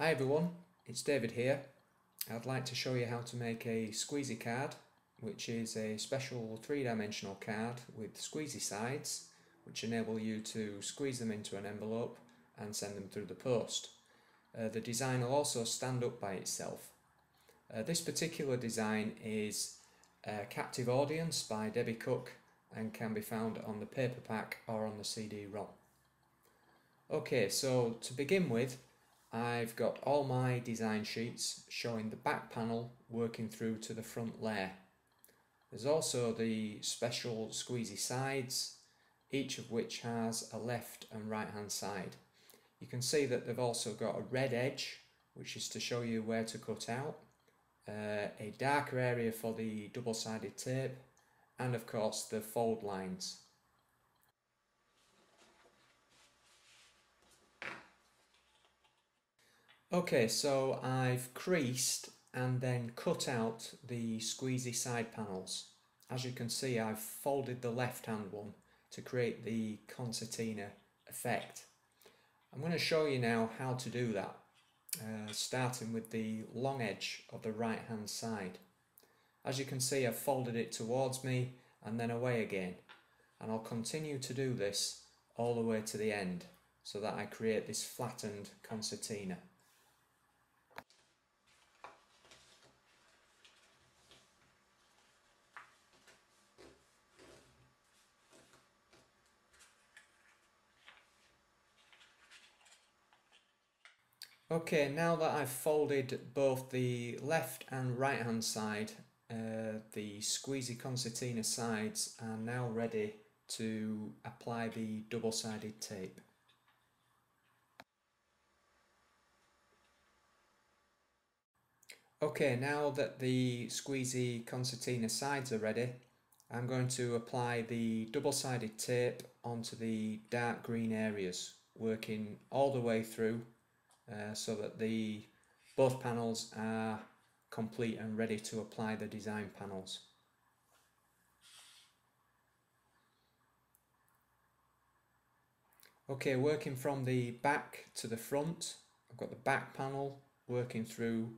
Hi everyone, it's David here. I'd like to show you how to make a Squeezee card, which is a special three-dimensional card with squeezy sides, which enable you to squeeze them into an envelope and send them through the post. The design will also stand up by itself. This particular design is Captive Audience by Debbie Cook and can be found on the paperback or on the CD-ROM. Okay, so to begin with, I've got all my design sheets showing the back panel working through to the front layer. There's also the special squeezy sides, each of which has a left and right hand side. You can see that they've also got a red edge, which is to show you where to cut out, a darker area for the double-sided tape, and of course the fold lines. Okay, so I've creased and then cut out the squeezy side panels. As you can see, I've folded the left hand one to create the concertina effect. I'm going to show you now how to do that, starting with the long edge of the right hand side. As you can see, I've folded it towards me and then away again, and I'll continue to do this all the way to the end so that I create this flattened concertina. Okay, now that I've folded both the left and right hand side, the squeezy concertina sides are now ready to apply the double-sided tape. Okay, now that the squeezy concertina sides are ready, I'm going to apply the double-sided tape onto the dark green areas, working all the way through so that both panels are complete and ready to apply the design panels. Okay, working from the back to the front, I've got the back panel working through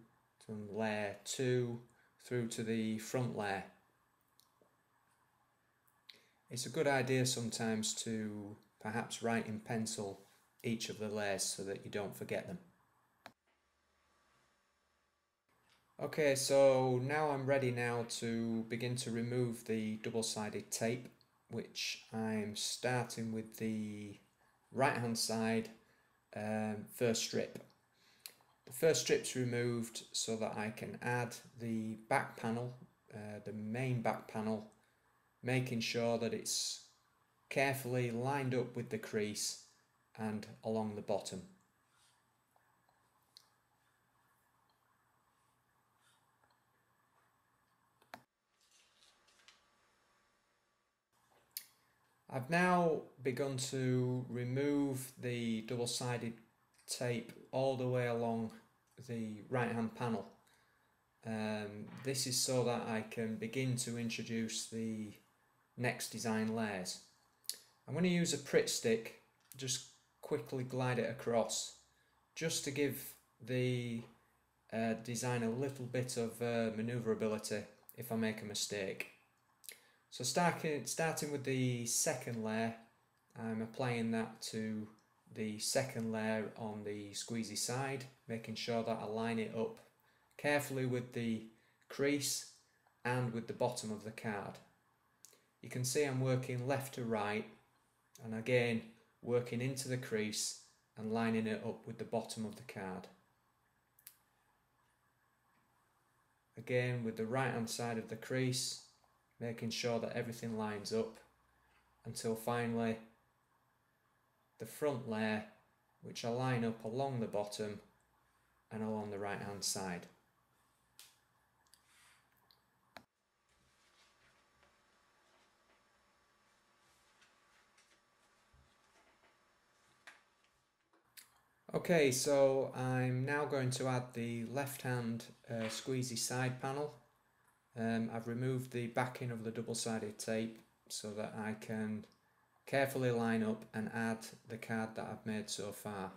from layer 2 through to the front layer. It's a good idea sometimes to perhaps write in pencil each of the layers so that you don't forget them. Okay, so now I'm ready now to begin to remove the double-sided tape, which I'm starting with the right hand side first strip. The first strip's removed so that I can add the back panel, the main back panel, making sure that it's carefully lined up with the crease and along the bottom. I've now begun to remove the double-sided tape all the way along the right hand panel. This is so that I can begin to introduce the next design layers. I'm going to use a Pritt stick, just quickly glide it across, just to give the design a little bit of manoeuvrability if I make a mistake. So starting with the second layer, I'm applying that to the second layer on the squeezy side, making sure that I line it up carefully with the crease and with the bottom of the card. You can see I'm working left to right, and again working into the crease and lining it up with the bottom of the card. Again with the right hand side of the crease, making sure that everything lines up until finally the front layer, which I line up along the bottom and along the right hand side. Okay, so I'm now going to add the left hand squeezy side panel. I've removed the backing of the double-sided tape so that I can carefully line up and add the card that I've made so far.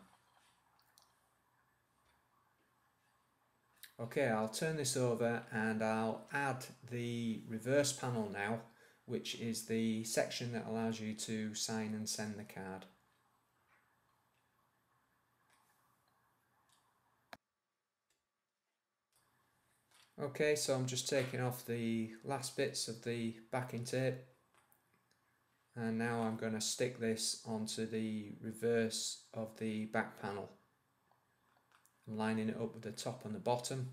Okay, I'll turn this over and I'll add the reverse panel now, which is the section that allows you to sign and send the card. Okay, so I'm just taking off the last bits of the backing tape, and now I'm going to stick this onto the reverse of the back panel. I'm lining it up with the top and the bottom.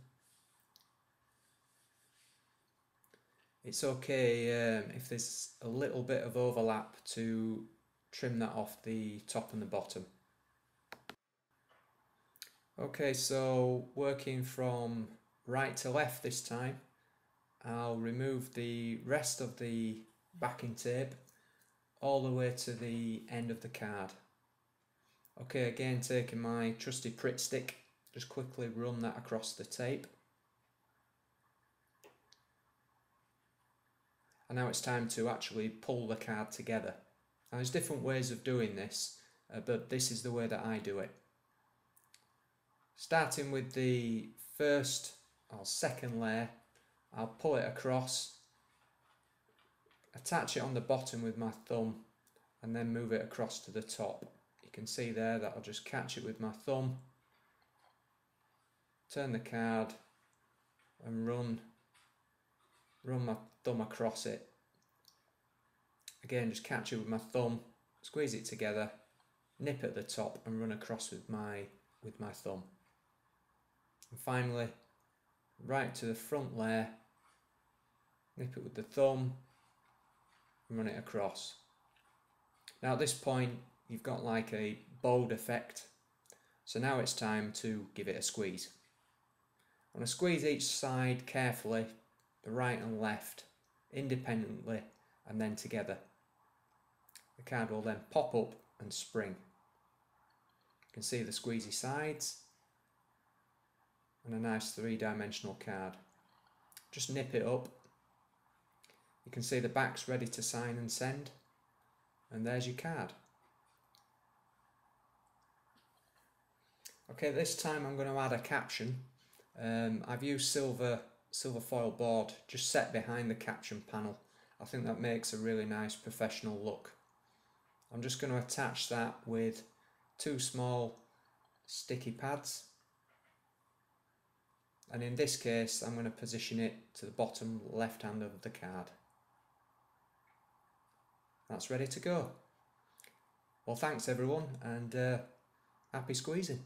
It's okay if there's a little bit of overlap to trim that off the top and the bottom. Okay, so working from right to left this time, I'll remove the rest of the backing tape all the way to the end of the card. Okay, again taking my trusty Pritt stick, just quickly run that across the tape. And now it's time to actually pull the card together. Now there's different ways of doing this, but this is the way that I do it. Starting with the first or second layer, I'll pull it across, attach it on the bottom with my thumb, and then move it across to the top. You can see there that I'll just catch it with my thumb, turn the card and run my thumb across it. Again, just catch it with my thumb, squeeze it together, nip at the top and run across with my thumb. And finally, right to the front layer, nip it with the thumb and run it across. Now at this point you've got like a bowed effect, so now it's time to give it a squeeze. I'm going to squeeze each side carefully, the right and left, independently and then together. The card will then pop up and spring. You can see the squeezy sides and a nice three-dimensional card. Just nip it up. You can see the back's ready to sign and send, and there's your card. Okay, this time I'm going to add a caption. I've used silver foil board just set behind the caption panel. I think that makes a really nice professional look. I'm just going to attach that with two small sticky pads, and in this case I'm going to position it to the bottom left hand of the card. That's ready to go. Well, thanks everyone, and happy squeezing.